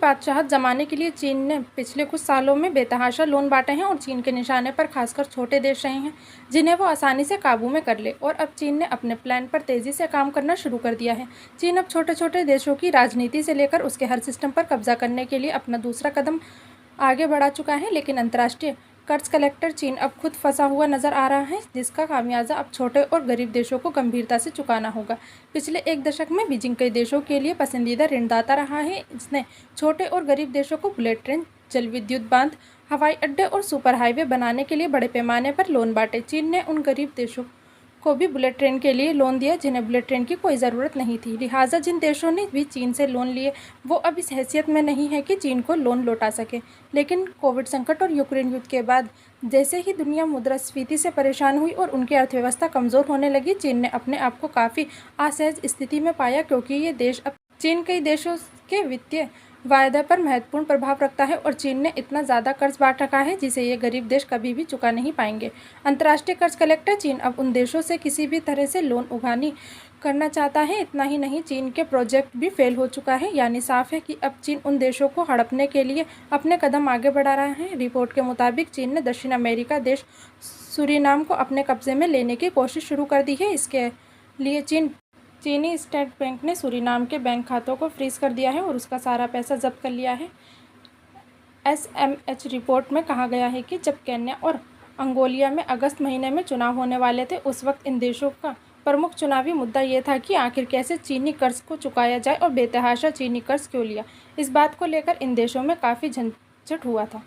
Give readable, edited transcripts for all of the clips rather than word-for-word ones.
बादशाहत जमाने के लिए चीन ने पिछले कुछ सालों में बेतहाशा लोन बांटे हैं और चीन के निशाने पर खासकर छोटे देश रहे हैं जिन्हें वो आसानी से काबू में कर ले। और अब चीन ने अपने प्लान पर तेजी से काम करना शुरू कर दिया है। चीन अब छोटे छोटे देशों की राजनीति से लेकर उसके हर सिस्टम पर कब्जा करने के लिए अपना दूसरा कदम आगे बढ़ा चुका है। लेकिन अंतर्राष्ट्रीय कर्ज कलेक्टर चीन अब खुद फंसा हुआ नजर आ रहा है, जिसका खामियाजा अब छोटे और गरीब देशों को गंभीरता से चुकाना होगा। पिछले एक दशक में बीजिंग कई देशों के लिए पसंदीदा ऋणदाता रहा है। इसने छोटे और गरीब देशों को बुलेट ट्रेन, जल विद्युत बांध, हवाई अड्डे और सुपर हाईवे बनाने के लिए बड़े पैमाने पर लोन बांटे। चीन ने उन गरीब देशों को भी बुलेट ट्रेन के लिए लोन दिया जिन्हें बुलेट ट्रेन की कोई ज़रूरत नहीं थी। लिहाजा जिन देशों ने भी चीन से लोन लिए वो अब इस हैसियत में नहीं है कि चीन को लोन लौटा सके। लेकिन कोविड संकट और यूक्रेन युद्ध के बाद जैसे ही दुनिया मुद्रास्फीति से परेशान हुई और उनकी अर्थव्यवस्था कमज़ोर होने लगी, चीन ने अपने आप को काफ़ी असहज स्थिति में पाया, क्योंकि ये देश अब चीन कई देशों के वित्तीय वायदा पर महत्वपूर्ण प्रभाव रखता है और चीन ने इतना ज़्यादा कर्ज बांट रखा है जिसे ये गरीब देश कभी भी चुका नहीं पाएंगे। अंतर्राष्ट्रीय कर्ज कलेक्टर चीन अब उन देशों से किसी भी तरह से लोन उगानी करना चाहता है। इतना ही नहीं, चीन के प्रोजेक्ट भी फेल हो चुका है। यानी साफ है कि अब चीन उन देशों को हड़पने के लिए अपने कदम आगे बढ़ा रहा है। रिपोर्ट के मुताबिक चीन ने दक्षिण अमेरिका देश सूरीनाम को अपने कब्जे में लेने की कोशिश शुरू कर दी है। इसके लिए चीनी स्टेट बैंक ने सूरीनाम के बैंक खातों को फ्रीज कर दिया है और उसका सारा पैसा जब्त कर लिया है। SMH रिपोर्ट में कहा गया है कि जब केन्या और अंगोलिया में अगस्त महीने में चुनाव होने वाले थे, उस वक्त इन देशों का प्रमुख चुनावी मुद्दा ये था कि आखिर कैसे चीनी कर्ज को चुकाया जाए और बेतहाशा चीनी कर्ज क्यों लिया। इस बात को लेकर इन देशों में काफ़ी झंझट हुआ था।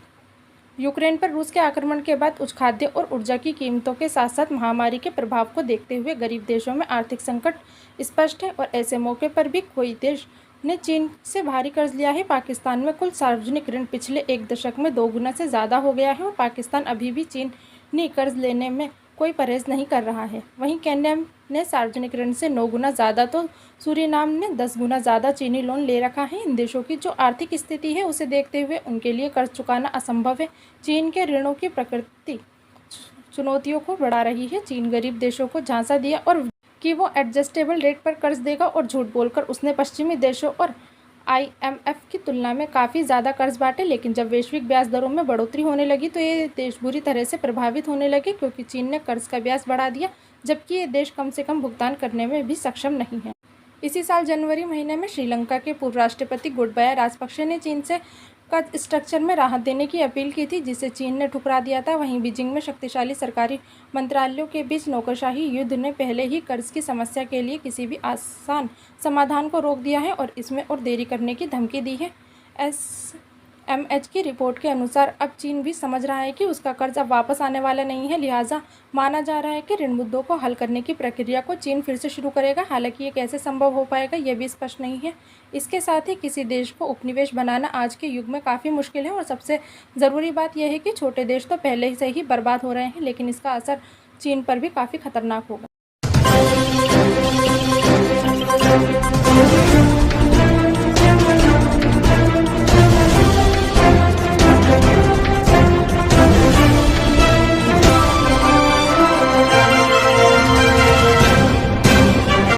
यूक्रेन पर रूस के आक्रमण के बाद उच्च खाद्य और ऊर्जा की कीमतों के साथ साथ महामारी के प्रभाव को देखते हुए गरीब देशों में आर्थिक संकट स्पष्ट है और ऐसे मौके पर भी कोई देश ने चीन से भारी कर्ज लिया है। पाकिस्तान में कुल सार्वजनिक ऋण पिछले एक दशक में 2 गुना से ज़्यादा हो गया है और पाकिस्तान अभी भी चीनी कर्ज लेने में कोई परहेज नहीं कर रहा है। वहीं केन्या ने सार्वजनिक ऋण से 9 गुना ज़्यादा तो सूरीनाम ने 10 गुना ज़्यादा चीनी लोन ले रखा है। इन देशों की जो आर्थिक स्थिति है उसे देखते हुए उनके लिए कर्ज चुकाना असंभव है। चीन के ऋणों की प्रकृति चुनौतियों को बढ़ा रही है। चीन गरीब देशों को झांसा दिया और कि वो एडजस्टेबल रेट पर कर्ज देगा और झूठ बोलकर उसने पश्चिमी देशों और IMF की तुलना में काफ़ी ज़्यादा कर्ज बांटे। लेकिन जब वैश्विक ब्याज दरों में बढ़ोतरी होने लगी तो ये देश बुरी तरह से प्रभावित होने लगे, क्योंकि चीन ने कर्ज का ब्याज बढ़ा दिया जबकि ये देश कम से कम भुगतान करने में भी सक्षम नहीं है। इसी साल जनवरी महीने में श्रीलंका के पूर्व राष्ट्रपति गोटाबाया राजपक्षे ने चीन से कर्ज स्ट्रक्चर में राहत देने की अपील की थी, जिसे चीन ने ठुकरा दिया था। वहीं बीजिंग में शक्तिशाली सरकारी मंत्रालयों के बीच नौकरशाही युद्ध ने पहले ही कर्ज की समस्या के लिए किसी भी आसान समाधान को रोक दिया है और इसमें और देरी करने की धमकी दी है। SMH की रिपोर्ट के अनुसार अब चीन भी समझ रहा है कि उसका कर्ज अब वापस आने वाला नहीं है। लिहाजा माना जा रहा है कि ऋण मुद्दों को हल करने की प्रक्रिया को चीन फिर से शुरू करेगा। हालांकि ये कैसे संभव हो पाएगा यह भी स्पष्ट नहीं है। इसके साथ ही किसी देश को उपनिवेश बनाना आज के युग में काफ़ी मुश्किल है और सबसे ज़रूरी बात यह है कि छोटे देश तो पहले से ही बर्बाद हो रहे हैं, लेकिन इसका असर चीन पर भी काफ़ी खतरनाक होगा।